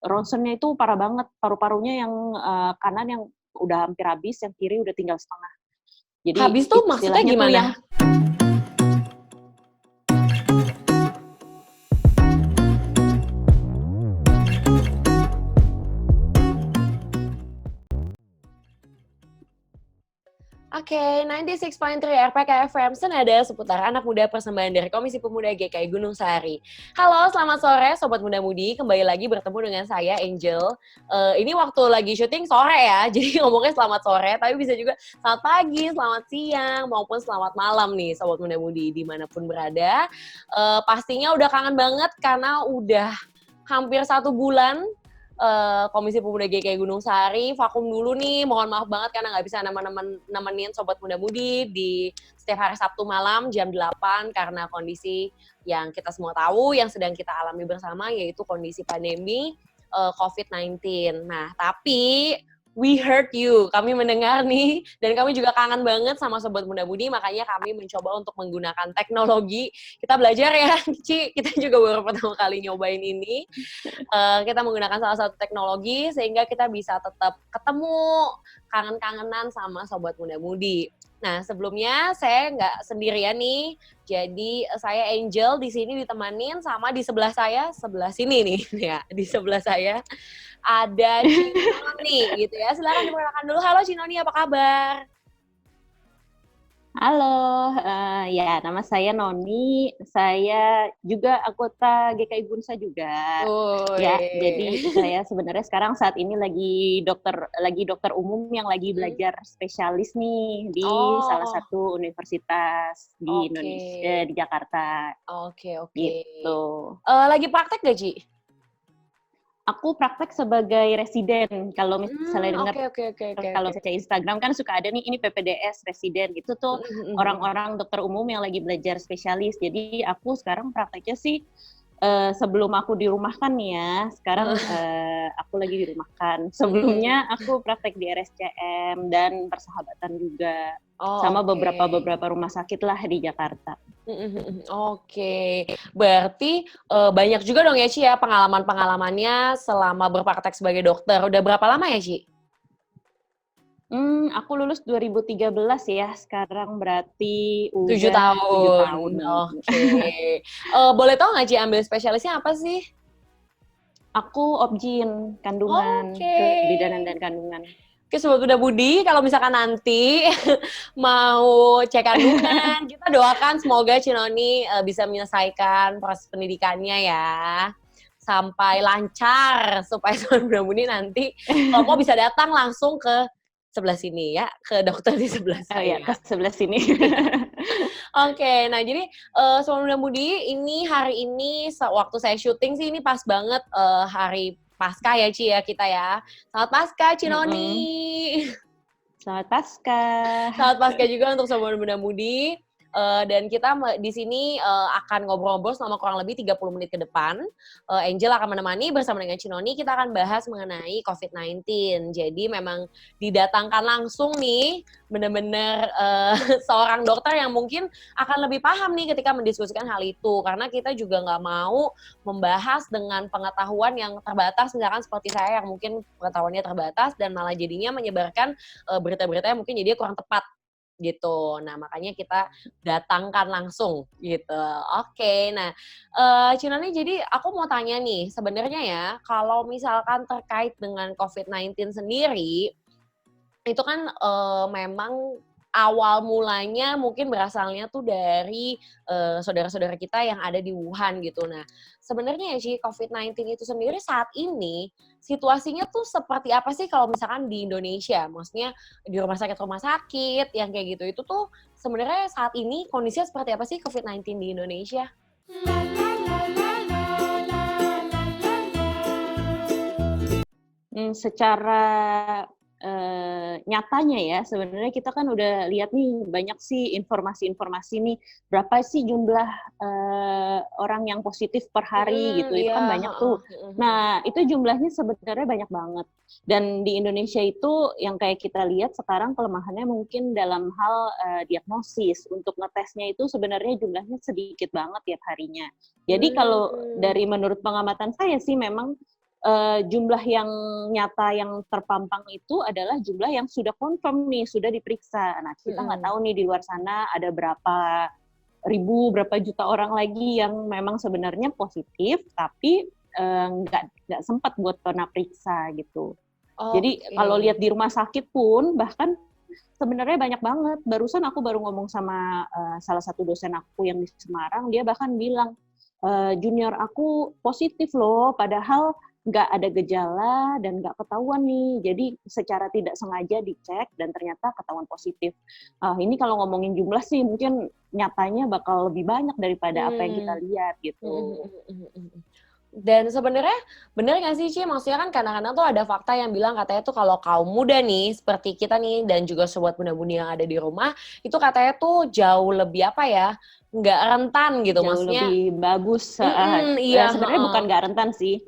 ronsennya itu parah banget, paru-parunya yang kanan yang udah hampir habis, yang kiri udah tinggal setengah. Jadi Habis tuh maksudnya istilahnya tuh gimana? yang Oke, 96.3 RPK FM Senada seputar anak muda persembahan dari Komisi Pemuda GKI Gunung Sahari. Halo, selamat sore Sobat Muda Mudi, kembali lagi bertemu dengan saya Angel. Ini waktu lagi syuting sore ya, jadi ngomongnya selamat sore, tapi bisa juga selamat pagi, selamat siang, maupun selamat malam nih Sobat Muda Mudi, dimanapun berada. Pastinya udah kangen banget karena udah hampir 1 bulan Komisi Pemuda GKI Gunung Sahari vakum dulu nih, mohon maaf banget karena nggak bisa nemenin Sobat Muda Mudi di setiap hari Sabtu malam jam 8 karena kondisi yang kita semua tahu yang sedang kita alami bersama yaitu kondisi pandemi COVID-19. Nah, tapi we heard you, kami mendengar nih, dan kami juga kangen banget sama Sobat Muda Mudi, makanya kami mencoba untuk menggunakan teknologi. Kita belajar ya, Ci, kita juga baru pertama kali nyobain ini. Kita menggunakan salah satu teknologi sehingga kita bisa tetap ketemu kangen-kangenan sama Sobat Muda Mudi. Nah, sebelumnya saya nggak sendirian nih, jadi saya Angel di sini ditemanin sama di sebelah saya, sebelah sini nih, ya, di sebelah saya ada Cinoni gitu ya. Silakan diperkenalkan dulu. Halo Cinoni, apa kabar? halo, ya nama saya Noni, saya juga anggota GKI Gunsa juga. Ya, jadi Woi. saya sebenarnya sekarang saat ini lagi dokter umum yang lagi belajar spesialis nih di salah Oh, satu universitas di oke. Indonesia, di Jakarta, Oke, oke. gitu. Lagi praktek gak, Ci? Aku praktek sebagai residen. Kalau misalnya dengar, Oke, oke, oke, oke, kalau oke. cek Instagram kan suka ada nih, ini PPDS residen. Itu tuh orang-orang dokter umum yang lagi belajar spesialis. Jadi aku sekarang prakteknya sih sebelum aku dirumahkan nih ya. Sekarang aku lagi dirumahkan. Sebelumnya aku praktek di RSCM dan persahabatan juga. Oh, Sama oke. beberapa rumah sakit lah di Jakarta. Oke. Berarti banyak juga dong ya, Ci, ya pengalaman-pengalamannya selama berpraktek sebagai dokter. Udah berapa lama ya, Ci? Aku lulus 2013 ya, sekarang berarti 7 udah 7 tahun. tahun. Oke. Boleh tahu nggak, Ci, ambil spesialisnya apa sih? Aku obgyn, kandungan, Oke. kebidanan dan kandungan. Oke, Sobat Muda Budi, kalau misalkan nanti mau cek kandungan, kita doakan semoga Cinoni bisa menyelesaikan proses pendidikannya ya. Sampai lancar, supaya Sobat Muda Budi nanti kalau mau bisa datang langsung ke sebelah sini ya, ke dokter di sebelah Oh ya, ke saya. sebelah sini. Oke, nah jadi Sobat Muda Mudi, ini hari ini waktu saya syuting sih ini pas banget hari Paskah ya Ci ya kita ya. Selamat Paskah Cinoni. Selamat Paskah. Selamat Paskah juga untuk Sobat Muda Mudi. Dan kita di sini akan ngobrol-ngobrol selama kurang lebih 30 menit ke depan. Angel akan menemani bersama dengan Cinoni, kita akan bahas mengenai COVID-19. Jadi memang didatangkan langsung nih, benar-benar seorang dokter yang mungkin akan lebih paham nih ketika mendiskusikan hal itu. Karena kita juga nggak mau membahas dengan pengetahuan yang terbatas, misalkan seperti saya yang mungkin pengetahuannya terbatas dan malah jadinya menyebarkan berita-berita yang mungkin jadinya kurang tepat gitu. Nah, makanya kita datangkan langsung gitu. Oke, nah Cinani, jadi aku mau tanya nih, sebenarnya ya kalau misalkan terkait dengan COVID-19 sendiri, itu kan memang awal mulanya mungkin berasalnya tuh dari saudara-saudara kita yang ada di Wuhan gitu. Nah, sebenarnya ya sih COVID-19 itu sendiri saat ini situasinya tuh seperti apa sih kalau misalkan di Indonesia? Maksudnya di rumah sakit yang kayak gitu itu tuh sebenarnya saat ini kondisinya seperti apa sih COVID-19 di Indonesia? Secara nyatanya ya, sebenarnya kita kan udah lihat nih banyak sih informasi-informasi nih, berapa sih jumlah orang yang positif per hari gitu, itu Iya, kan banyak heeh, tuh. Nah, itu jumlahnya sebenarnya banyak banget. Dan di Indonesia itu yang kayak kita lihat sekarang kelemahannya mungkin dalam hal diagnosis. Untuk ngetesnya itu sebenarnya jumlahnya sedikit banget tiap harinya. Jadi kalau dari menurut pengamatan saya sih memang jumlah yang nyata yang terpampang itu adalah jumlah yang sudah confirm nih, sudah diperiksa. Nah, kita nggak tahu nih di luar sana ada berapa ribu, berapa juta orang lagi yang memang sebenarnya positif, tapi nggak sempat buat kena periksa gitu. Jadi kalau lihat di rumah sakit pun bahkan sebenarnya banyak banget. Barusan aku baru ngomong sama salah satu dosen aku yang di Semarang, dia bahkan bilang, junior aku positif loh, padahal nggak ada gejala dan nggak ketahuan nih. Jadi secara tidak sengaja dicek dan ternyata ketahuan positif. Ini kalau ngomongin jumlah sih mungkin nyatanya bakal lebih banyak daripada apa yang kita lihat gitu. Dan sebenarnya bener nggak sih Ci? Maksudnya kan kadang-kadang tuh ada fakta yang bilang katanya tuh kalau kaum muda nih seperti kita nih dan juga sobat muda-mudi yang ada di rumah itu katanya tuh jauh lebih apa ya, nggak rentan gitu. Jauh Maksudnya lebih bagus. iya, Sebenarnya bukan nggak rentan sih.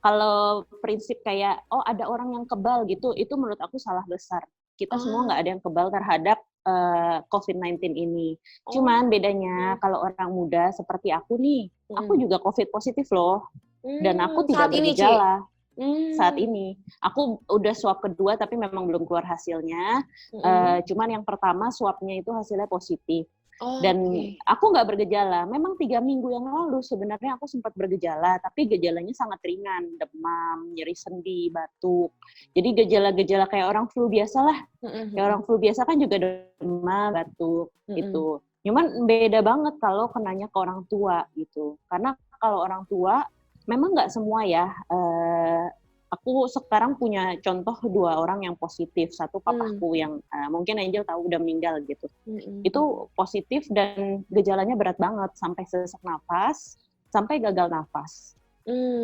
Kalau prinsip kayak ada orang yang kebal gitu, itu menurut aku salah besar. Kita semua nggak ada yang kebal terhadap COVID-19 ini. Cuman bedanya kalau orang muda seperti aku nih, aku juga COVID positif loh. Dan aku tidak bergejala saat ini. Aku udah swab kedua tapi memang belum keluar hasilnya. Cuman yang pertama swabnya itu hasilnya positif. Dan aku nggak bergejala. Memang 3 minggu yang lalu sebenarnya aku sempat bergejala, tapi gejalanya sangat ringan, demam, nyeri sendi, batuk. Jadi gejala-gejala kayak orang flu biasa lah. Kayak orang flu biasa kan juga demam, batuk gitu. Cuman beda banget kalau kenanya ke orang tua gitu. Karena kalau orang tua memang nggak semua ya. Aku sekarang punya contoh 2 orang yang positif. Satu papaku yang mungkin Angel tahu udah meninggal gitu. Itu positif dan gejalanya berat banget sampai sesak nafas, sampai gagal nafas.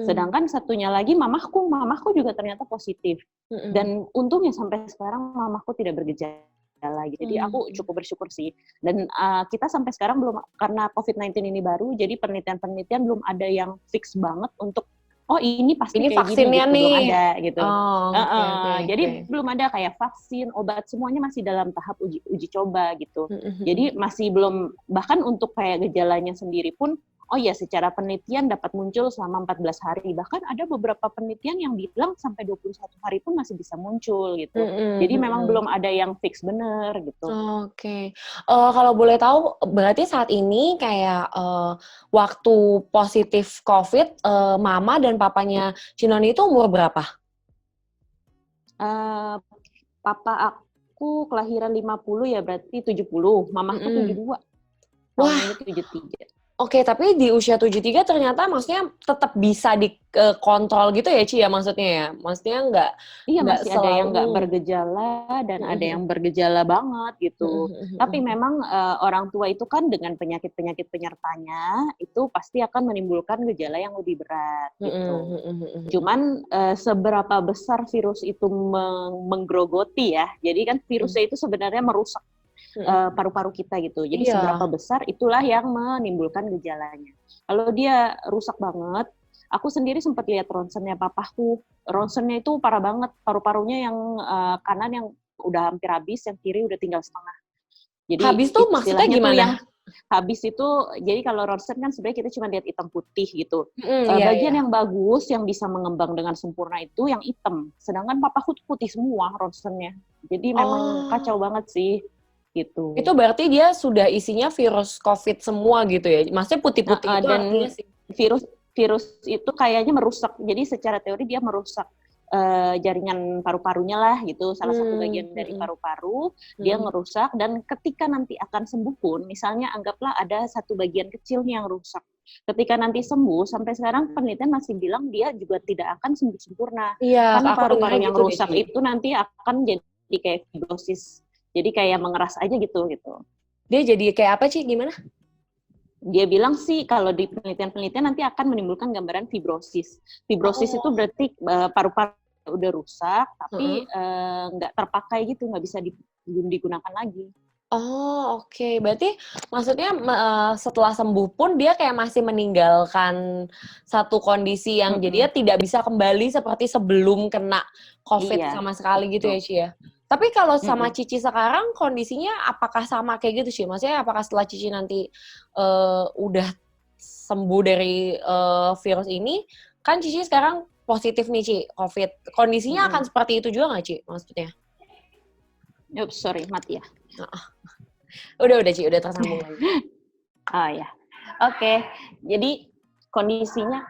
Sedangkan satunya lagi mamaku juga ternyata positif. Dan untungnya sampai sekarang mamaku tidak bergejala gitu. Jadi aku cukup bersyukur sih. Dan kita sampai sekarang belum, karena COVID-19 ini baru, jadi penelitian-penelitian belum ada yang fix banget untuk ini pasti ini kayak vaksinnya gini gitu, nih. belum ada gitu. Jadi belum ada kayak vaksin, obat, semuanya masih dalam tahap uji coba gitu. Jadi masih belum, bahkan untuk kayak gejalanya sendiri pun, secara penelitian dapat muncul selama 14 hari. Bahkan ada beberapa penelitian yang bilang sampai 21 hari pun masih bisa muncul gitu. Jadi memang belum ada yang fix bener gitu. Kalau boleh tahu, berarti saat ini kayak waktu positif COVID, mama dan papanya Cinoni itu umur berapa? Papa aku kelahiran 50 ya berarti 70, mamaku 72. Tahun ini 73. Oke, tapi di usia 73 ternyata maksudnya tetap bisa dikontrol gitu ya, Ci ya maksudnya ya? Maksudnya nggak masih selalu... ada yang nggak bergejala dan ada yang bergejala banget gitu. Tapi memang orang tua itu kan dengan penyakit-penyakit penyertanya itu pasti akan menimbulkan gejala yang lebih berat gitu. Cuman seberapa besar virus itu menggerogoti ya. Jadi kan virusnya itu sebenarnya merusak paru-paru kita gitu. Jadi seberapa besar itulah yang menimbulkan gejalanya. Kalau dia rusak banget, aku sendiri sempat lihat ronsennya papaku. Ronsennya itu parah banget, paru-parunya yang kanan yang udah hampir habis, yang kiri udah tinggal setengah. Jadi habis tuh maksudnya gimana? Habis itu, jadi kalau ronsen kan sebenarnya kita cuma lihat hitam putih gitu. Bagian yang bagus, yang bisa mengembang dengan sempurna itu yang hitam. Sedangkan papaku tuh putih semua ronsennya. Jadi memang kacau banget sih. Gitu. Itu berarti dia sudah isinya virus COVID semua gitu ya? Maksudnya putih-putih itu dan artinya sih? Virus itu kayaknya merusak. Jadi secara teori dia merusak jaringan paru-parunya lah gitu. Salah satu bagian dari paru-paru dia merusak. Dan ketika nanti akan sembuh pun, misalnya anggaplah ada satu bagian kecilnya yang rusak. Ketika nanti sembuh, sampai sekarang penelitian masih bilang dia juga tidak akan sembuh sempurna. Karena paru-paru yang rusak itu nanti akan jadi kayak fibrosis. Jadi kayak mengeras aja gitu. Dia jadi kayak apa sih? Gimana? Dia bilang sih kalau di penelitian nanti akan menimbulkan gambaran fibrosis. Fibrosis itu berarti paru-paru udah rusak, tapi nggak terpakai gitu, nggak bisa digunakan lagi. Oke. Berarti maksudnya setelah sembuh pun dia kayak masih meninggalkan satu kondisi yang jadinya tidak bisa kembali seperti sebelum kena COVID sama sekali gitu ya, Ci ya? Tapi kalau sama Cici sekarang kondisinya apakah sama kayak gitu sih? Maksudnya apakah setelah Cici nanti udah sembuh dari virus ini, kan Cici sekarang positif nih, Ci, COVID. Kondisinya akan seperti itu juga nggak, Ci, maksudnya? Oops, sorry, mati ya. Udah, Ci, udah tersambung lagi. Oh ya, oke. Jadi kondisinya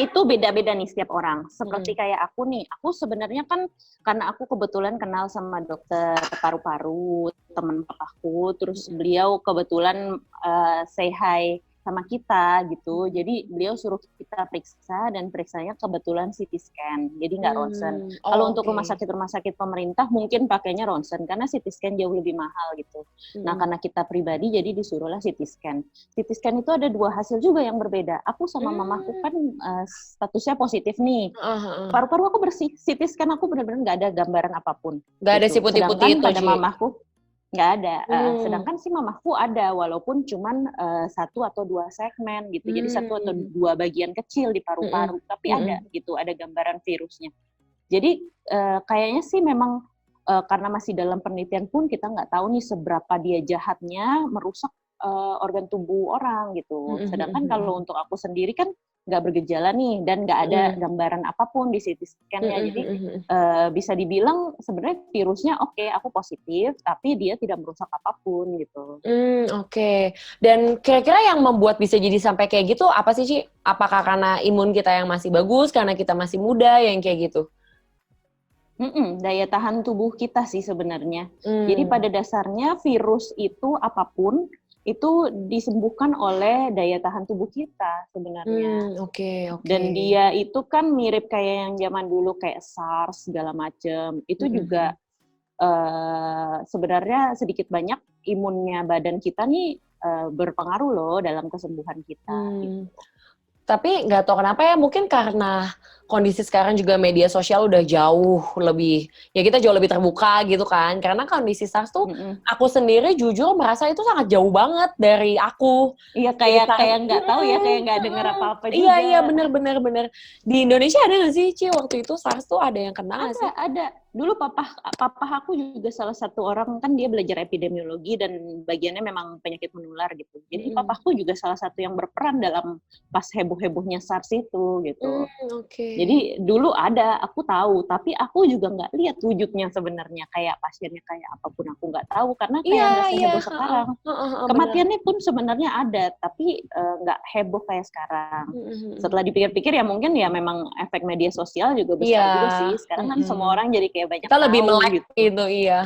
itu beda-beda nih setiap orang. Seperti kayak aku nih, aku sebenarnya kan karena aku kebetulan kenal sama dokter paru-paru, teman papaku, terus beliau kebetulan say hi sama kita gitu. Jadi beliau suruh kita periksa dan periksanya kebetulan CT scan. Jadi nggak ronsen. Kalau untuk rumah sakit pemerintah mungkin pakainya ronsen karena CT scan jauh lebih mahal gitu. Nah, karena kita pribadi jadi disuruhlah CT scan. CT scan itu ada 2 hasil juga yang berbeda. Aku sama mamaku kan statusnya positif nih. Paru-paru aku bersih. CT scan aku benar-benar nggak ada gambaran apapun. Nggak ada si putih-putih itu, pada mamaku nggak ada. Sedangkan si mamaku ada, walaupun cuman 1 atau 2 segmen gitu. Jadi 1 atau 2 bagian kecil di paru-paru, tapi ada gitu, ada gambaran virusnya. Jadi kayaknya sih memang karena masih dalam penelitian pun kita nggak tahu nih seberapa dia jahatnya merusak organ tubuh orang gitu. Sedangkan kalau untuk aku sendiri kan nggak bergejala nih dan nggak ada gambaran apapun di CT scan-nya. Jadi bisa dibilang sebenarnya virusnya oke, aku positif, tapi dia tidak merusak apapun gitu. Oke. Dan kira-kira yang membuat bisa jadi sampai kayak gitu apa sih, Ci? Apakah karena imun kita yang masih bagus, karena kita masih muda, yang kayak gitu? Daya tahan tubuh kita sih sebenarnya. Jadi pada dasarnya virus itu apapun itu disembuhkan oleh daya tahan tubuh kita sebenarnya. Oke. Dan dia itu kan mirip kayak yang zaman dulu kayak SARS segala macam. Itu juga sebenarnya sedikit banyak imunnya badan kita nih berpengaruh loh dalam kesembuhan kita. Gitu. Tapi nggak tahu kenapa ya, mungkin karena kondisi sekarang juga media sosial udah jauh lebih, ya kita jauh lebih terbuka gitu kan. Karena kondisi SARS tuh, aku sendiri jujur merasa itu sangat jauh banget dari aku. Iya, kayak nggak tahu ya, kayak nggak dengar apa-apa juga. Iya, bener. Di Indonesia ada nggak sih, Ci, waktu itu SARS tuh ada yang kena nggak sih? Ada. Dulu papa aku juga salah satu orang, kan dia belajar epidemiologi dan bagiannya memang penyakit menular gitu. Jadi papaku juga salah satu yang berperan dalam pas heboh-hebohnya SARS itu gitu. Jadi dulu ada, aku tahu, tapi aku juga nggak lihat wujudnya sebenarnya, kayak pasiennya kayak apapun aku nggak tahu karena kayak nggak seheboh sekarang. Kematiannya pun sebenarnya ada, tapi nggak heboh kayak sekarang. Setelah dipikir-pikir ya mungkin ya memang efek media sosial juga besar juga sih. Sekarang kan semua orang jadi kayak banyak kita lebih melek gitu, iya.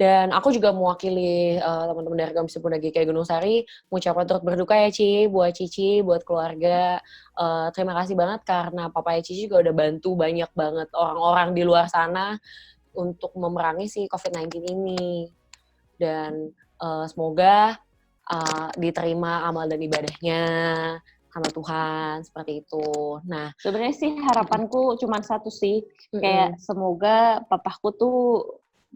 Dan aku juga mewakili teman-teman dari Komisi Pemuda GKI Gunung Sari mengucapkan turut berduka ya, Ci, buat Cici, buat keluarga. Terima kasih banget karena papanya Cici juga udah bantu banyak banget orang-orang di luar sana untuk memerangi si COVID-19 ini. Dan semoga diterima amal dan ibadahnya sama Tuhan, seperti itu. Nah, sebenarnya sih harapanku cuma satu sih, kayak semoga papaku tuh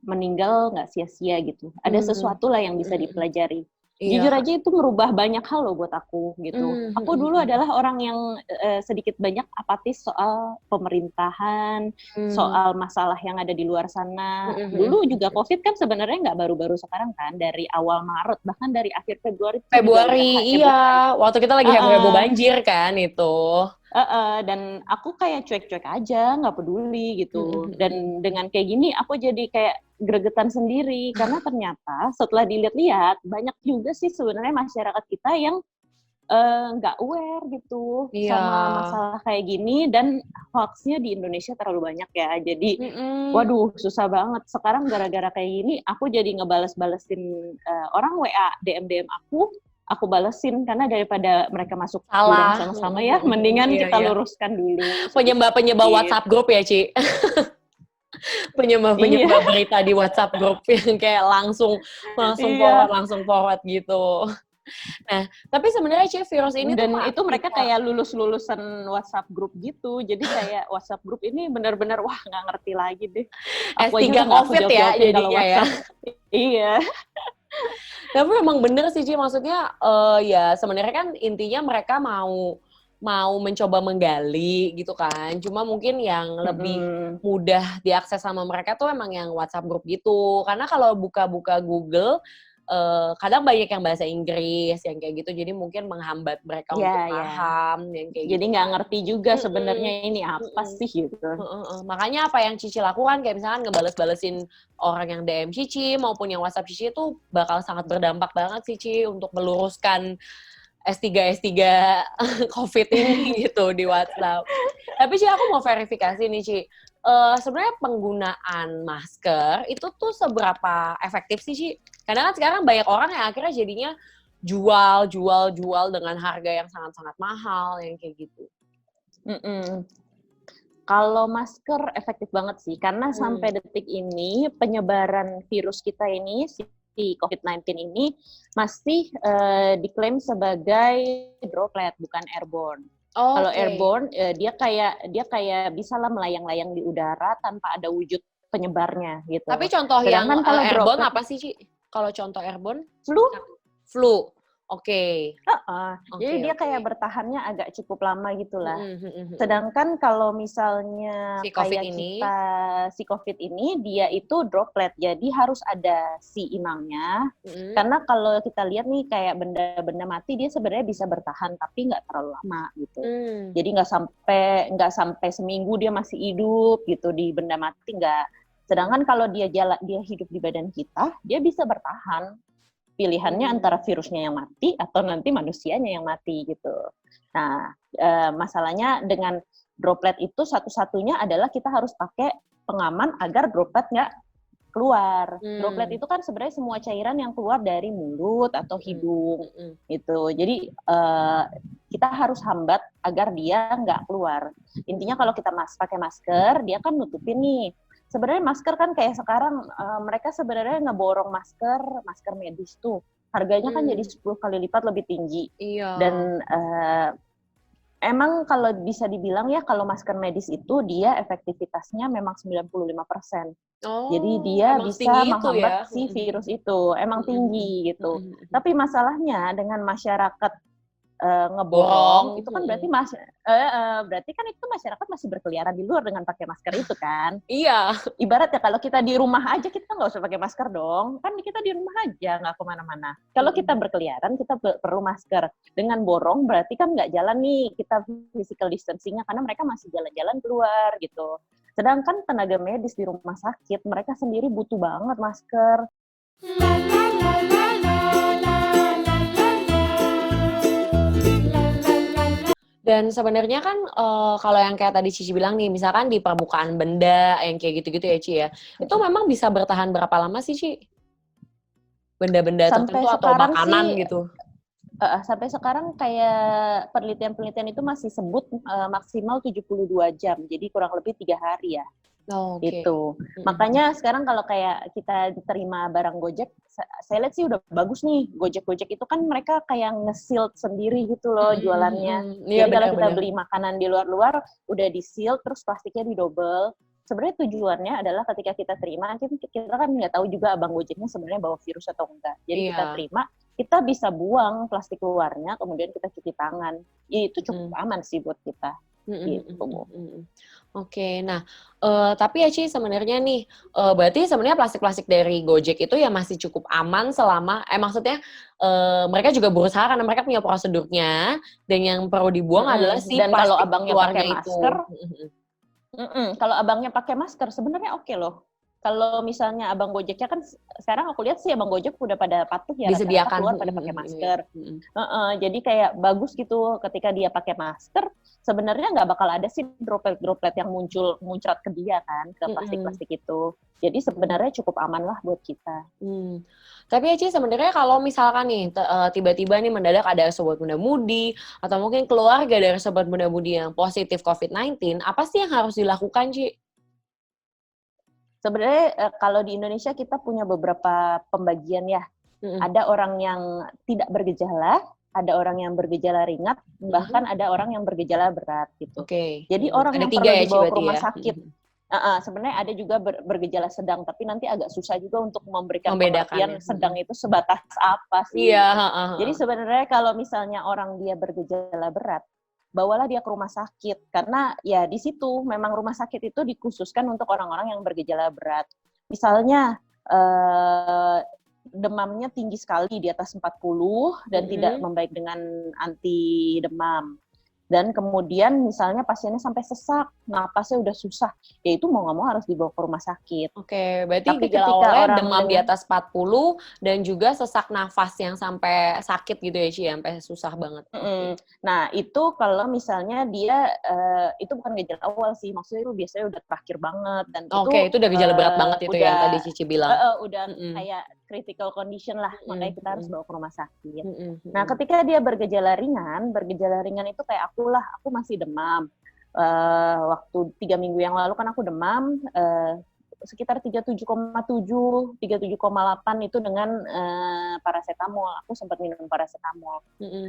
meninggal nggak sia-sia gitu. Ada sesuatu lah yang bisa dipelajari. Jujur aja itu merubah banyak hal loh buat aku gitu. Aku dulu adalah orang yang sedikit banyak apatis soal pemerintahan, soal masalah yang ada di luar sana. Dulu juga COVID kan sebenarnya nggak baru-baru sekarang kan, dari awal Maret, bahkan dari akhir Februari. Iya. Waktu kita lagi heboh-heboh banjir kan itu. Dan aku kayak cuek-cuek aja, nggak peduli gitu. Dan dengan kayak gini, aku jadi kayak gregetan sendiri. Karena ternyata setelah dilihat-lihat, banyak juga sih sebenarnya masyarakat kita yang nggak aware gitu sama masalah kayak gini. Dan hoax-nya di Indonesia terlalu banyak ya. Jadi, waduh, susah banget. Sekarang gara-gara kayak gini, aku jadi ngebales-balesin orang WA, DM aku balesin, karena daripada mereka masuk jurang sama-sama ya, mendingan kita luruskan dulu. Penyembah WhatsApp grup ya, Ci? Penyembah berita di WhatsApp grup yang kayak langsung forward gitu. Nah, tapi sebenarnya Ci, virus ini dan itu mereka kayak lulusan WhatsApp grup gitu. Jadi kayak WhatsApp grup ini benar-benar wah nggak ngerti lagi deh. Aku aja nggak COVID ya jadinya ya. Iya. Tapi memang bener sih, Ci, maksudnya ya sebenarnya kan intinya mereka mau mencoba menggali gitu kan. Cuma mungkin yang lebih mudah diakses sama mereka tuh emang yang WhatsApp group gitu. Karena kalau buka-buka Google kadang banyak yang bahasa Inggris yang kayak gitu, jadi mungkin menghambat mereka untuk Ya, ya. paham yang kayak Jadi gitu nggak kan. ngerti juga Mhm, sebenarnya ini apa mhm. sih gitu. Makanya apa yang Cici lakukan kayak misalkan ngebales-balesin orang yang DM Cici maupun yang WhatsApp Cici itu bakal sangat berdampak banget sih Ci untuk meluruskan S3 COVID ini gitu di WhatsApp. Tapi Ci aku mau verifikasi nih Ci. Sebenarnya penggunaan masker itu tuh seberapa efektif sih Ci? Karena kan sekarang banyak orang yang akhirnya jadinya jual dengan harga yang sangat-sangat mahal yang kayak gitu. Mm-mm. Kalau masker efektif banget sih, karena Hmm. sampai detik ini penyebaran virus kita ini, si COVID-19 ini, masih diklaim sebagai droplet, bukan airborne. Kalau Oke. airborne, dia kayak bisalah melayang-layang di udara tanpa ada wujud penyebarnya Tapi gitu. contoh yang Sedangkan kalau airborne droplet apa sih, Ci? Kalau contoh airborne? flu. Flu. Oke. Heeh. Jadi Oke, dia oke. kayak bertahannya agak cukup lama gitulah. Mhm, mhm, mhm. Sedangkan kalau misalnya Si COVID kayak ini kita si COVID ini dia itu droplet, jadi harus ada si inangnya. mhm, Karena kalau kita lihat nih kayak benda-benda mati dia sebenarnya bisa bertahan tapi nggak terlalu lama gitu. mmm, Jadi nggak sampai seminggu dia masih hidup gitu di benda mati nggak. Sedangkan kalau dia hidup di badan kita, dia bisa bertahan. Pilihannya antara virusnya yang mati atau nanti manusianya yang mati gitu. Nah, masalahnya dengan droplet itu satu-satunya adalah kita harus pakai pengaman agar droplet nggak keluar. Droplet mmm, itu kan sebenarnya semua cairan yang keluar dari mulut atau mhm, hidung mhm, gitu. Jadi kita harus hambat agar dia nggak keluar. Intinya kalau kita pakai masker, dia kan nutupin nih. Sebenarnya masker kan kayak sekarang mereka sebenarnya ngeborong masker medis tuh. Harganya kan jadi mmm, 10 kali lipat lebih tinggi. iya. Dan emang kalau bisa dibilang ya kalau masker medis itu dia efektivitasnya memang 95%. Jadi Oh, dia emang bisa setinggi itu ya? menghambat si virus itu, emang Mhm, mhm, tinggi mhm, gitu. mhm, mhm. Tapi masalahnya dengan masyarakat Borong, ngeborong, itu kan mhm. berarti kan itu masyarakat masih berkeliaran di luar dengan pakai masker itu kan. Iya, Ibarat ya kalau kita di rumah aja kita nggak usah pakai masker dong, kan kita di rumah aja nggak kemana-mana. Kalau kita mhm. berkeliaran kita perlu masker. Dengan borong berarti kan nggak jalan nih kita physical distancing-nya karena mereka masih jalan-jalan keluar gitu. Sedangkan tenaga medis di rumah sakit mereka sendiri butuh banget masker. Dan sebenarnya kan, kalau yang kayak tadi Cici bilang nih, misalkan di permukaan benda yang kayak gitu-gitu ya, Ci, ya, itu memang bisa bertahan berapa lama sih, Ci? Benda-benda Sampai tertentu atau sekarang makanan sih gitu? sampai sekarang kayak penelitian-penelitian itu masih sebut maksimal 72 jam, jadi kurang lebih 3 hari ya. Oke. Itu. Mhm, mhm. Makanya sekarang kalau kayak kita terima barang Gojek, saya lihat sih udah bagus nih. Gojek-Gojek itu kan mereka kayak nge-sealed sendiri gitu loh Mhm, jualannya. mhm. Iya, Jadi kalau benar kita benar. beli makanan di luar-luar, udah di-sealed, terus plastiknya didobel. Sebenarnya tujuannya adalah ketika kita terima, kita kan nggak tahu juga abang Gojeknya sebenarnya bawa virus atau enggak. Jadi kita Iya. terima, kita bisa buang plastik luarnya, kemudian kita cuci tangan. Itu cukup Mhm. aman sih buat kita. Mhm, mhm, mhm, Gitu. mhm. Oke, nah, tapi ya Ci sebenarnya nih, berarti sebenarnya plastik-plastik dari Gojek itu ya masih cukup aman selama maksudnya, mereka juga berusaha karena mereka punya prosedurnya dan yang perlu dibuang adalah si Dan kalau plastik abangnya pakai luarnya masker, itu. Mhm, mhm. kalau abangnya pakai masker sebenarnya oke loh. Kalau misalnya abang Gojeknya kan sekarang aku lihat sih abang Gojek udah pada patuh ya rata-rata Disediakan, keluar mhm, pada pakai mhm, iya, masker. mhm. Jadi kayak bagus gitu ketika dia pakai masker, sebenarnya nggak bakal ada sih droplet-droplet yang muncrat ke dia kan, ke Mhm, plastik-plastik itu. Jadi mhm. sebenarnya cukup aman lah buat kita. Tapi ya Ci sebenarnya kalau misalkan nih tiba-tiba nih mendadak ada sobat muda-mudi atau mungkin keluarga dari sobat muda-mudi yang positif COVID-19, apa sih yang harus dilakukan, Ci? Sebenarnya kalau di Indonesia kita punya beberapa pembagian ya. Mhm, Ada orang yang tidak bergejala, ada orang yang bergejala ringan, mhm. bahkan ada orang yang bergejala berat gitu. Oke, Jadi mhm. orang Ada yang 3 perlu ya, Ci, dibawa ke berarti rumah ya? sakit, Mhm. sebenarnya ada juga bergejala sedang, tapi nanti agak susah juga untuk memberikan Membedakannya, pengertian sedang itu sebatas apa Iya, sih gitu. heeh, Jadi heeh. sebenarnya kalau misalnya orang dia bergejala berat, bawalah dia ke rumah sakit karena ya di situ memang rumah sakit itu dikhususkan untuk orang-orang yang bergejala berat. Misalnya demamnya tinggi sekali di atas 40 dan tidak membaik dengan anti demam. Dan kemudian misalnya pasiennya sampai sesak, napasnya udah susah, ya itu mau nggak mau harus dibawa ke rumah sakit. Oke, berarti Tapi gejala ketika awalnya orang demam di atas 40 dan juga sesak nafas yang sampai sakit gitu ya, Ci, sampai susah banget. Nah, itu kalau misalnya dia, itu bukan gejala awal sih, maksudnya itu biasanya udah terakhir banget dan Oke, itu udah gejala berat banget itu yang tadi Cici bilang. udah kayak critical condition lah, makanya kita harus bawa ke rumah sakit. Nah, Mm-mm. ketika dia bergejala ringan itu kayak aku masih demam. Waktu 3 minggu yang lalu kan aku demam, sekitar 37,7, 37,8 itu dengan paracetamol. Aku sempat minum paracetamol.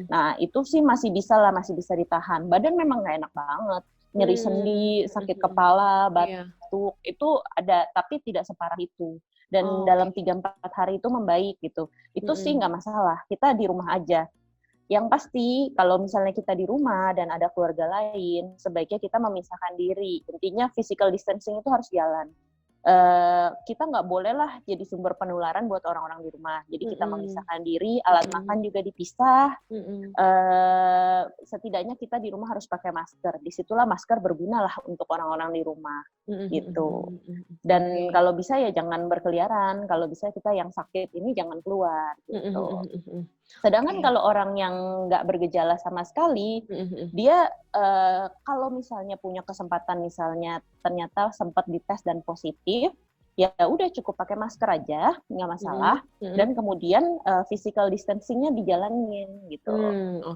Nah, itu sih masih bisa ditahan. Badan memang nggak enak banget. Nyeri sendi, sakit kepala, batuk, itu ada, tapi tidak separah itu. Dan dalam 3-4 hari itu membaik gitu. Itu sih nggak masalah, kita di rumah aja. Yang pasti, kalau misalnya kita di rumah dan ada keluarga lain, sebaiknya kita memisahkan diri. Intinya physical distancing itu harus jalan. Kita nggak boleh lah jadi sumber penularan buat orang-orang di rumah. Jadi kita memisahkan diri, alat makan juga dipisah. Setidaknya kita di rumah harus pakai masker. Disitulah masker berguna lah untuk orang-orang di rumah, gitu. Dan kalau bisa ya jangan berkeliaran. Kalau bisa kita yang sakit ini jangan keluar, gitu. Sedangkan kalau orang yang nggak bergejala sama sekali, dia kalau misalnya punya kesempatan, misalnya ternyata sempat dites dan positif, ya udah cukup pakai masker aja, nggak masalah. Dan kemudian physical distancing-nya dijalanin gitu.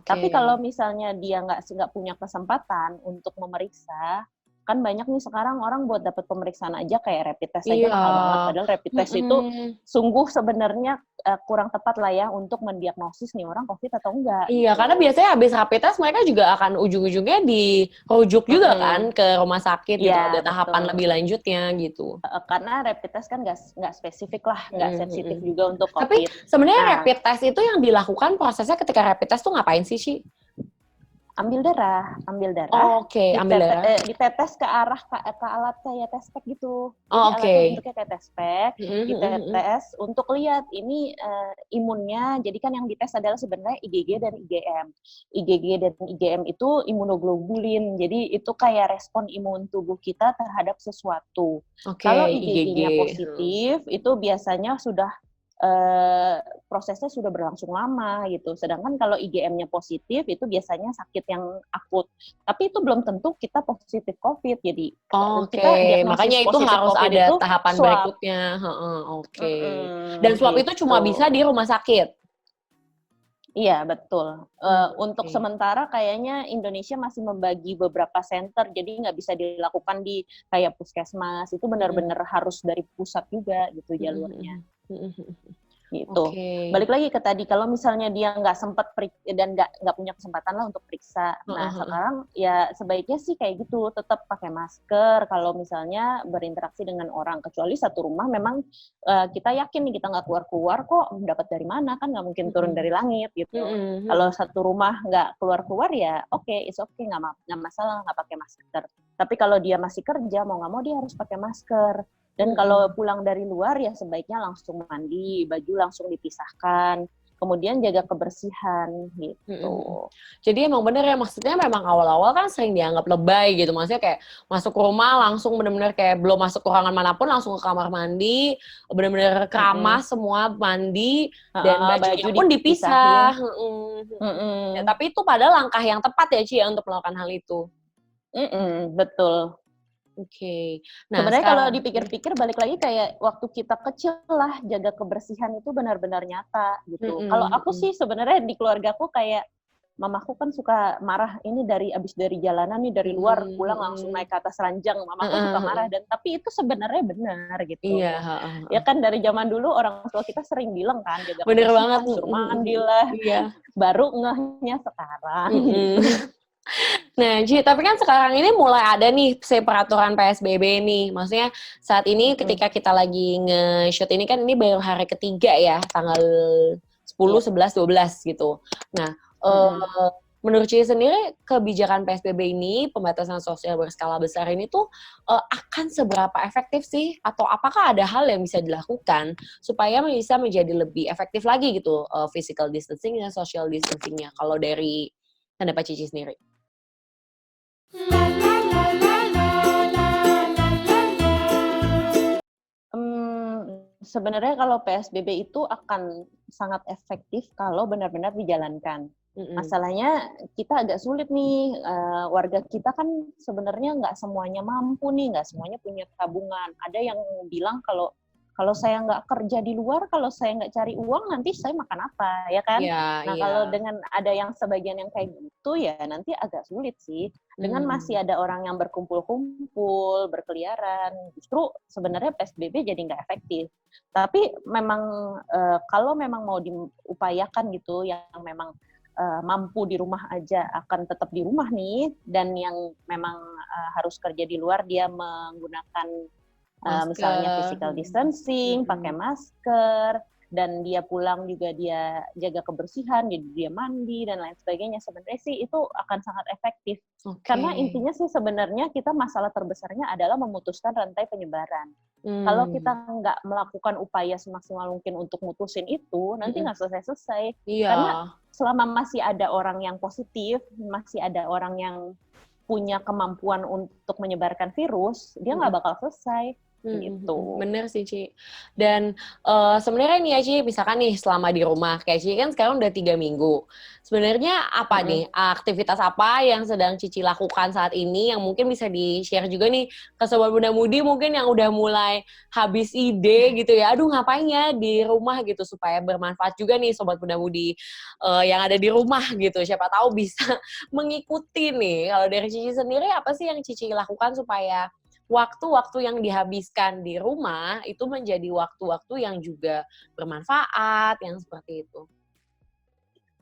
Tapi kalau misalnya dia nggak punya kesempatan untuk memeriksa, kan banyak nih sekarang orang buat dapat pemeriksaan aja kayak rapid test aja mahal banget. Padahal rapid test itu sungguh sebenarnya kurang tepat lah ya untuk mendiagnosis nih orang COVID atau enggak. Iya, gitu. Karena biasanya habis rapid test mereka juga akan ujung-ujungnya dirujuk juga kan ke rumah sakit gitu, ada tahapan lebih lanjutnya gitu. Karena rapid test kan nggak spesifik lah, nggak sensitif juga untuk COVID. Tapi sebenarnya rapid test itu yang dilakukan prosesnya ketika rapid test tuh ngapain sih, Ci? Ambil darah. Oke, ambil darah. Ditetes ke arah ke alat kayak test pack gitu. Jadi alatnya bentuknya kayak test pack, ditetes untuk lihat ini imunnya. Jadi kan yang dites adalah sebenarnya IgG dan IgM. IgG dan IgM itu imunoglobulin. Jadi itu kayak respon imun tubuh kita terhadap sesuatu. Kalau IgG-nya positif, itu biasanya sudah prosesnya sudah berlangsung lama gitu. Sedangkan kalau IgM-nya positif itu biasanya sakit yang akut. Tapi itu belum tentu kita positif COVID. Jadi kita makanya itu harus COVID ada itu tahapan swab berikutnya. Dan swab gitu. Itu cuma bisa di rumah sakit. Iya, betul. Untuk sementara kayaknya Indonesia masih membagi beberapa center, jadi nggak bisa dilakukan di kayak puskesmas. Itu benar-benar harus dari pusat juga gitu jalurnya. Gitu. Balik lagi ke tadi, kalau misalnya dia nggak sempat dan nggak punya kesempatan lah untuk periksa. Nah, sekarang ya sebaiknya sih kayak gitu, tetap pakai masker kalau misalnya berinteraksi dengan orang. Kecuali satu rumah memang kita yakin nih kita nggak keluar-keluar kok, dapat dari mana, kan nggak mungkin turun dari langit gitu. Kalau satu rumah nggak keluar-keluar ya it's okay, nggak masalah nggak pakai masker. Tapi kalau dia masih kerja, mau nggak mau dia harus pakai masker. Dan kalau pulang dari luar ya sebaiknya langsung mandi, baju langsung dipisahkan, kemudian jaga kebersihan gitu. Jadi emang bener ya, maksudnya memang awal-awal kan sering dianggap lebay gitu, maksudnya kayak masuk ke rumah langsung bener-bener kayak belum masuk ke ruangan manapun langsung ke kamar mandi, bener-bener keramas semua mandi, dan bajunya pun dipisah. Ya, tapi itu padahal langkah yang tepat ya Ci ya untuk melakukan hal itu. Betul. Nah, sebenarnya kalau dipikir-pikir balik lagi kayak waktu kita kecil lah, jaga kebersihan itu benar-benar nyata gitu. Kalau aku sih sebenarnya di keluargaku kayak mamaku kan suka marah, ini abis dari jalanan nih dari luar pulang langsung naik ke atas ranjang, mamaku suka marah, dan tapi itu sebenarnya benar gitu. Ya kan dari zaman dulu orang tua kita sering bilang kan jaga kebersihan, suruh mandi lah, baru ngehnya sekarang. Nah, Ci, tapi kan sekarang ini mulai ada nih peraturan PSBB nih. Maksudnya saat ini ketika kita lagi nge-shoot ini kan ini baru hari ketiga ya, tanggal 10, 11, 12 gitu. Nah, menurut Cici sendiri kebijakan PSBB ini, pembatasan sosial berskala besar ini tuh akan seberapa efektif sih? Atau apakah ada hal yang bisa dilakukan supaya bisa menjadi lebih efektif lagi gitu physical distancing dan social distancing-nya kalau dari pendapat Cici sendiri? Sebenarnya kalau PSBB itu akan sangat efektif kalau benar-benar dijalankan. Masalahnya kita agak sulit nih, warga kita kan sebenarnya nggak semuanya mampu nih, nggak semuanya punya tabungan. Ada yang bilang kalau saya nggak kerja di luar, kalau saya nggak cari uang, nanti saya makan apa, ya kan? Iya, Nah, iya. kalau dengan ada yang sebagian yang kayak gitu, ya nanti agak sulit sih. Dengan masih ada orang yang berkumpul-kumpul, berkeliaran, justru sebenarnya PSBB jadi nggak efektif. Tapi memang kalau memang mau diupayakan gitu, yang memang mampu di rumah aja akan tetap di rumah nih, dan yang memang harus kerja di luar dia menggunakan misalnya physical distancing, pakai masker, dan dia pulang juga dia jaga kebersihan, jadi dia mandi dan lain sebagainya. Sebenarnya sih itu akan sangat efektif. Karena intinya sih sebenarnya kita masalah terbesarnya adalah memutuskan rantai penyebaran. Kalau kita nggak melakukan upaya semaksimal mungkin untuk mutusin itu, nanti nggak selesai-selesai. Iya. Karena selama masih ada orang yang positif, masih ada orang yang punya kemampuan untuk menyebarkan virus, dia nggak bakal selesai. Gitu. Bener sih, Ci. Dan sebenarnya nih ya, Ci, misalkan nih selama di rumah, kayak Ci kan sekarang udah 3 minggu. Sebenarnya apa nih, aktivitas apa yang sedang Cici lakukan saat ini yang mungkin bisa di-share juga nih ke Sobat Muda Mudi mungkin yang udah mulai habis ide gitu ya, aduh ngapain ya di rumah gitu, supaya bermanfaat juga nih Sobat Muda Mudi yang ada di rumah gitu, siapa tahu bisa mengikuti nih. Kalau dari Cici sendiri apa sih yang Cici lakukan supaya waktu-waktu yang dihabiskan di rumah itu menjadi waktu-waktu yang juga bermanfaat, yang seperti itu?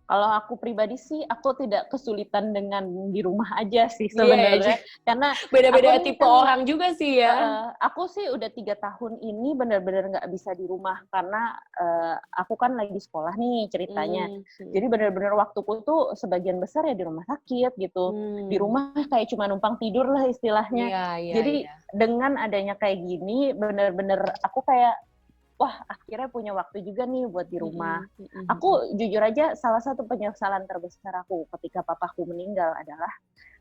Kalau aku pribadi sih, aku tidak kesulitan dengan di rumah aja sih Iya, sebenarnya. Karena beda-beda aku nih tipe kan, orang juga sih ya. aku sih udah 3 tahun ini benar-benar nggak bisa di rumah karena aku kan lagi sekolah nih ceritanya. Jadi benar-benar waktuku tuh sebagian besar ya di rumah sakit gitu. Di rumah kayak cuma numpang tidur lah istilahnya. Iya, iya, Jadi iya. dengan adanya kayak gini, benar-benar aku kayak, wah akhirnya punya waktu juga nih buat di rumah. Aku jujur aja salah satu penyesalan terbesar aku ketika papaku meninggal adalah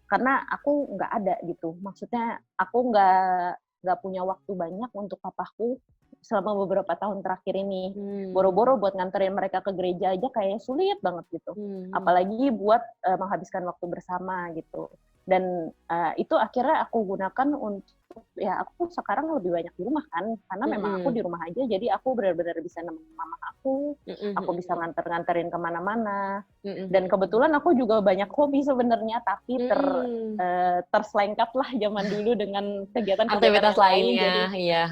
karena aku nggak ada gitu. Maksudnya aku nggak punya waktu banyak untuk papaku selama beberapa tahun terakhir ini. Boro-boro buat nganterin mereka ke gereja aja kayak sulit banget gitu. Apalagi buat menghabiskan waktu bersama gitu. Dan itu akhirnya aku gunakan untuk, ya aku sekarang lebih banyak di rumah kan, karena memang aku di rumah aja, jadi aku benar-benar bisa nemenin mama aku bisa nganterin kemana-mana. Dan kebetulan aku juga banyak hobi sebenarnya, tapi terselengkap lah zaman dulu dengan kegiatan-kegiatan Aktivitas yang lain. lainnya, Jadi, iya.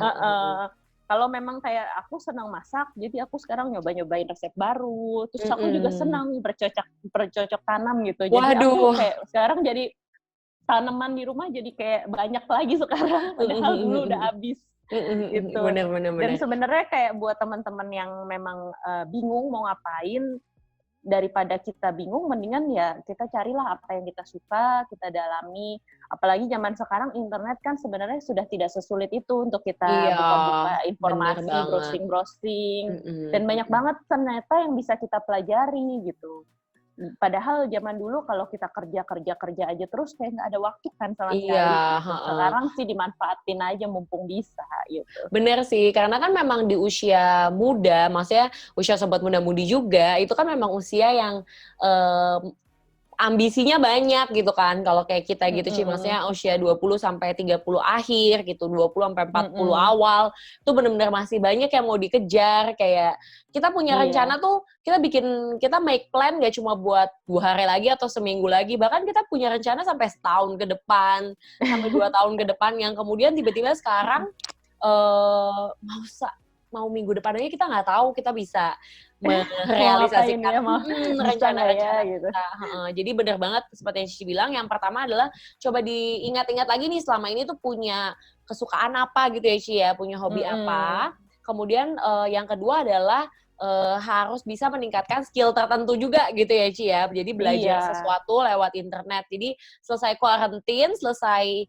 kalau memang kayak aku senang masak, jadi aku sekarang nyoba-nyobain resep baru. Terus aku juga senang bercocok tanam gitu. Jadi aku kayak sekarang jadi tanaman di rumah jadi kayak banyak lagi sekarang, padahal dulu udah habis gitu. Bener. Dan sebenarnya kayak buat teman-teman yang memang bingung mau ngapain, daripada kita bingung, mendingan ya kita carilah apa yang kita suka, kita dalami. Apalagi zaman sekarang internet kan sebenarnya sudah tidak sesulit itu untuk kita buka-buka informasi, browsing-browsing, dan banyak banget ternyata yang bisa kita pelajari gitu. Padahal zaman dulu kalau kita kerja aja terus kayak nggak ada waktu kan sama sekali. Gitu. Sekarang sih dimanfaatin aja mumpung bisa gitu. Bener sih, karena kan memang di usia muda, maksudnya usia Sobat Muda Mudi juga, itu kan memang usia yang ambisinya banyak gitu kan. Kalau kayak kita gitu sih, maksudnya usia 20 sampai 30 akhir gitu, 20 sampai 40 awal, itu benar-benar masih banyak yang mau dikejar. Kayak kita punya rencana tuh, kita make plan gak cuma buat 2 hari lagi atau seminggu lagi, bahkan kita punya rencana sampai setahun ke depan, sampai 2 tahun ke depan, yang kemudian tiba-tiba sekarang mau minggu depan aja kita nggak tahu kita bisa merealisasikan rencana-rencana gitu. kita. Jadi benar banget seperti yang Cici bilang, yang pertama adalah coba diingat-ingat lagi nih selama ini tuh punya kesukaan apa gitu ya Cici ya, punya hobi apa. Kemudian yang kedua adalah harus bisa meningkatkan skill tertentu juga gitu ya Ci ya. Jadi belajar Iya. sesuatu lewat internet. Jadi selesai quarantine, selesai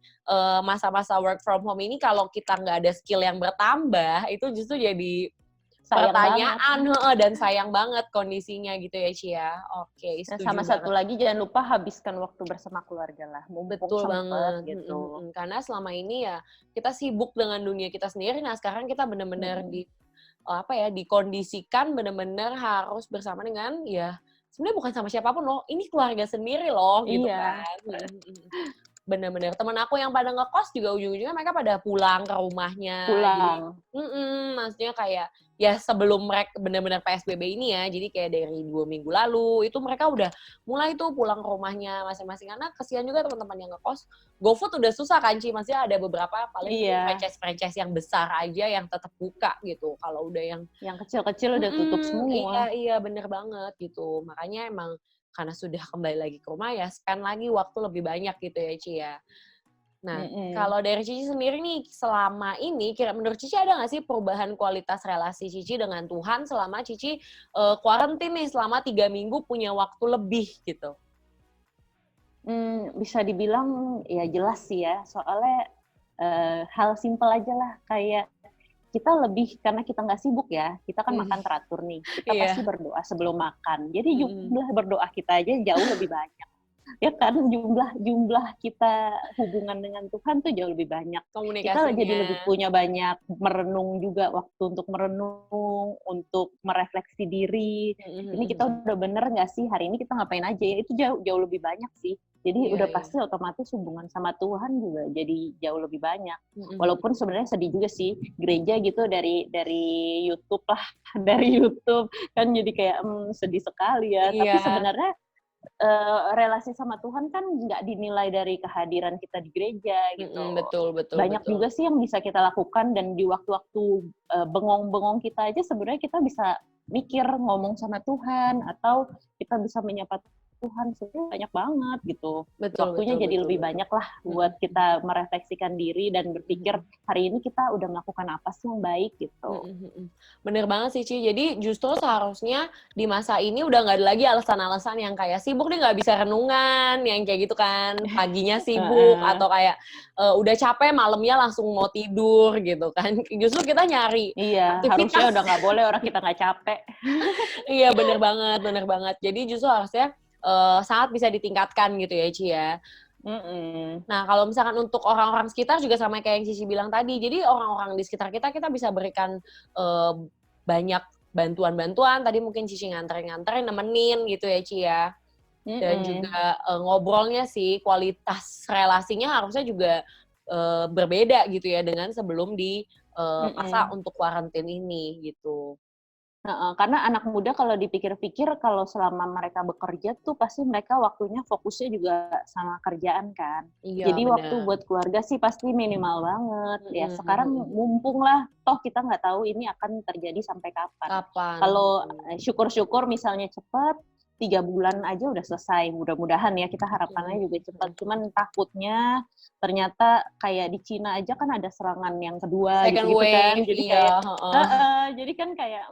masa-masa work from home ini kalau kita nggak ada skill yang bertambah, itu justru jadi Sayang banget. pertanyaan, dan sayang banget kondisinya gitu ya Ci ya. Oke, Nah, sama setuju satu banget. lagi jangan lupa habiskan waktu bersama keluarga lah, mumpung Betul sempet banget, gitu. karena selama ini ya kita sibuk dengan dunia kita sendiri. Nah sekarang kita benar-benar Mm-mm. dikondisikan benar-benar harus bersama dengan ya sebenarnya bukan sama siapapun loh, ini keluarga sendiri loh gitu Iya, kan. Bener-bener temen aku yang pada ngekos juga ujung-ujungnya mereka pada pulang ke rumahnya. Jadi pulang. maksudnya kayak ya sebelum mereka bener-bener PSBB ini ya, jadi kayak dari 2 minggu lalu itu mereka udah mulai tuh pulang ke rumahnya masing-masing. Karena kesian juga teman-teman yang ngekos, GoFood udah susah kan Ci, maksudnya ada beberapa paling mungkin Iya, franchise-franchise yang besar aja yang tetap buka gitu. Kalau udah yang yang kecil-kecil udah tutup iya semua. iya, bener banget gitu. Makanya emang karena sudah kembali lagi ke rumah ya spend lagi waktu lebih banyak gitu ya, Ci, ya. Nah, Mm-mm. kalau dari Cici sendiri nih, selama ini menurut Cici ada nggak sih perubahan kualitas relasi Cici dengan Tuhan selama Cici, quarantine nih selama 3 minggu punya waktu lebih gitu? Bisa dibilang ya jelas sih ya, soalnya hal simpel aja lah, kayak kita lebih karena kita nggak sibuk ya, kita kan Mhm, makan teratur nih, kita pasti iya, berdoa sebelum makan. Jadi mhm. jumlah berdoa kita aja jauh lebih banyak. Ya kan jumlah kita hubungan dengan Tuhan tuh jauh lebih banyak. Kita jadi Komunikasinya, lebih punya banyak merenung juga, waktu untuk merenung, untuk merefleksi diri. mhm Ini mhm kita mhm. udah bener nggak sih hari ini kita ngapain aja ya? Itu jauh jauh lebih banyak sih. Jadi Iya udah iya, pasti otomatis hubungan sama Tuhan juga jadi jauh lebih banyak. mhm mhm. Walaupun sebenarnya sedih juga sih gereja gitu dari YouTube lah, dari YouTube kan jadi kayak sedih sekali ya. Tapi Iya, sebenarnya relasi sama Tuhan kan nggak dinilai dari kehadiran kita di gereja gitu. betul betul Banyak betul. juga sih yang bisa kita lakukan dan di waktu-waktu bengong-bengong kita aja sebenarnya kita bisa mikir ngomong sama Tuhan atau kita bisa menyapa Tuhan sebenarnya banyak banget gitu. Betul Waktunya betul jadi betul lebih betul. banyak lah Mhm buat kita merefleksikan diri dan mhm berpikir mhm. hari ini kita udah melakukan apa sih yang baik gitu. Mhm mhm. Bener banget sih, Ci. Jadi justru seharusnya di masa ini udah nggak ada lagi alasan-alasan yang kayak sibuk nih nggak bisa renungan, yang kayak gitu kan. Paginya sibuk Heeh. atau kayak udah capek malamnya langsung mau tidur gitu kan. Justru kita nyari Iya, harusnya aktivitas. udah nggak boleh orang kita nggak capek. Iya, bener banget bener banget. Jadi justru harusnya sangat bisa ditingkatkan gitu ya, Ci, ya. Mm-mm. Nah, kalau misalkan untuk orang-orang sekitar juga sama kayak yang Cici bilang tadi. Jadi orang-orang di sekitar kita, kita bisa berikan banyak bantuan-bantuan. Tadi mungkin Cici nganterin-nganterin, nemenin gitu ya, Ci ya. Dan Mm-mm. juga ngobrolnya sih, kualitas relasinya harusnya juga berbeda gitu ya dengan sebelum di masa Mm-mm. untuk karantina ini gitu. Heeh, karena anak muda kalau dipikir-pikir kalau selama mereka bekerja tuh pasti mereka waktunya fokusnya juga sama kerjaan kan. Iya, Jadi waktu benar. buat keluarga sih pasti minimal banget. Ya Mhm sekarang mhm. mumpung lah, toh kita nggak tahu ini akan terjadi sampai kapan. Kapan? Kalau Mhm. syukur-syukur misalnya cepat, 3 bulan aja udah selesai. Mudah-mudahan ya kita harapannya Mhm juga cepat. mhm. Cuman takutnya ternyata kayak di Cina aja kan ada serangan yang kedua Second gitu-gitu kan. wave, Jadi iya, kayak heeh. jadi kan kayak,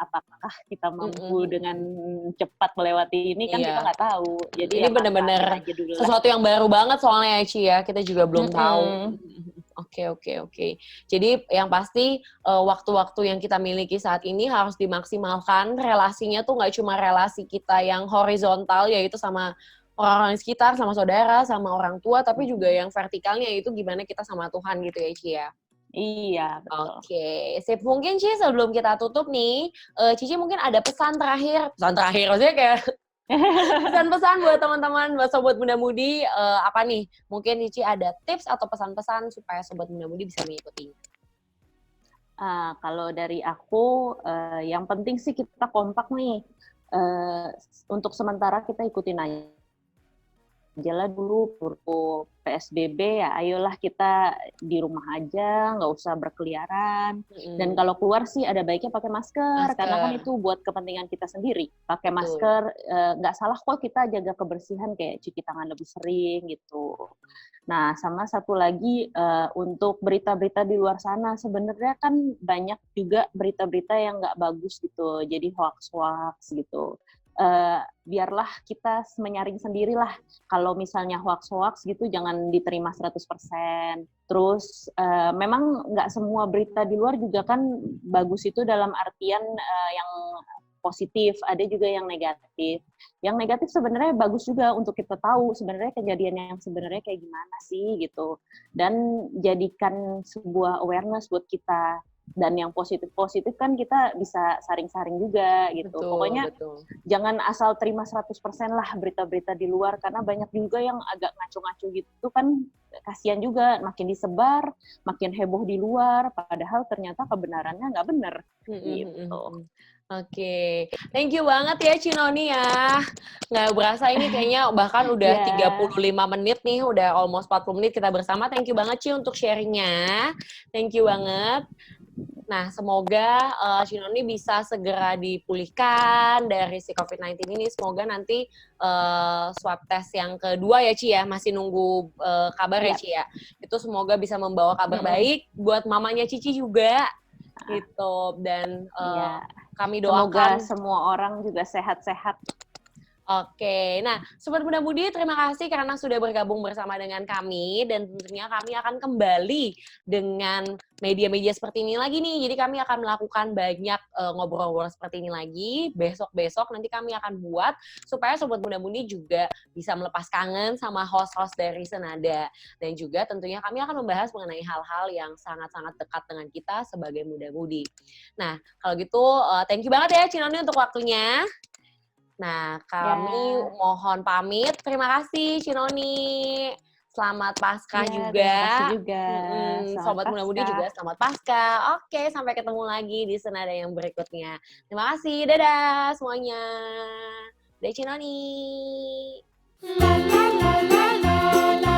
apakah kita Mhm mampu dengan mhm. cepat melewati ini kan kita Iya. nggak tahu. Jadi Ini ya manfaatin bener-bener aja dulu lah. sesuatu yang baru banget soalnya ya, Ci, ya, kita juga belum tahu. Mhm. Oke oke oke. Jadi yang pasti, waktu-waktu yang kita miliki saat ini harus dimaksimalkan, relasinya tuh nggak cuma relasi kita yang horizontal, yaitu sama orang-orang di sekitar, sama saudara, sama orang tua, tapi juga yang vertikalnya, yaitu gimana kita sama Tuhan gitu ya, Ci, ya? Iya, betul. Oke, sip. Mungkin, Ci, sebelum kita tutup nih, Cici mungkin ada pesan terakhir maksudnya kayak pesan-pesan buat teman-teman, buat Sobat Muda Mudi, apa nih? Mungkin Cici ada tips atau pesan-pesan supaya Sobat Muda Mudi bisa mengikuti. Kalau dari aku, yang penting sih kita kompak nih, eee, untuk sementara kita ikutin aja ajalah dulu waktu PSBB ya, ayolah kita di rumah aja, nggak usah berkeliaran. Dan kalau keluar sih ada baiknya pakai masker, karena kan itu buat kepentingan kita sendiri. Pakai masker, nggak salah kok kita jaga kebersihan kayak cuci tangan lebih sering gitu. Nah, sama satu lagi untuk berita-berita di luar sana, sebenarnya kan banyak juga berita-berita yang nggak bagus gitu, jadi hoax-hoax gitu. Biarlah kita menyaring sendirilah. Kalau misalnya hoax-hoax gitu jangan diterima 100%. Terus memang nggak semua berita di luar juga kan bagus itu dalam artian yang positif, ada juga yang negatif. Yang negatif sebenarnya bagus juga untuk kita tahu sebenarnya kejadian yang sebenarnya kayak gimana sih gitu. Dan jadikan sebuah awareness buat kita. Dan yang positif-positif kan kita bisa saring-saring juga gitu. Pokoknya jangan asal terima 100% lah berita-berita di luar, karena banyak juga yang agak ngaco-ngaco gitu kan, kasihan juga, makin disebar, makin heboh di luar, padahal ternyata kebenarannya nggak benar gitu. Oke, thank you banget ya Cinoni ya. Nggak berasa ini kayaknya bahkan udah 35 menit nih, udah almost 40 menit kita bersama. Thank you banget Ci untuk sharingnya. Thank you banget. Nah, semoga Cinoni bisa segera dipulihkan dari si COVID-19 ini. Semoga nanti swab test yang kedua ya Ci ya, masih nunggu kabar ya Ci ya. Itu semoga bisa membawa kabar baik buat mamanya Cici juga gitu. Dan kami doakan semoga semua orang juga sehat-sehat. Oke, nah Sobat Muda Mudi terima kasih karena sudah bergabung bersama dengan kami, dan tentunya kami akan kembali dengan media-media seperti ini lagi nih. Jadi kami akan melakukan banyak ngobrol-ngobrol seperti ini lagi. Besok-besok nanti kami akan buat supaya Sobat Muda Mudi juga bisa melepas kangen sama host-host dari Senada. Dan juga tentunya kami akan membahas mengenai hal-hal yang sangat-sangat dekat dengan kita sebagai Muda Mudi. Nah, kalau gitu thank you banget ya Cinoni untuk waktunya. Nah, kami mohon pamit. Terima kasih, Cinoni. Selamat Paskah juga. Terima kasih juga. Sobat Muda Mudi juga selamat Paskah. Oke, sampai ketemu lagi di Senada yang berikutnya. Terima kasih. Dadah semuanya. Dadah Cinoni. La la la la la la.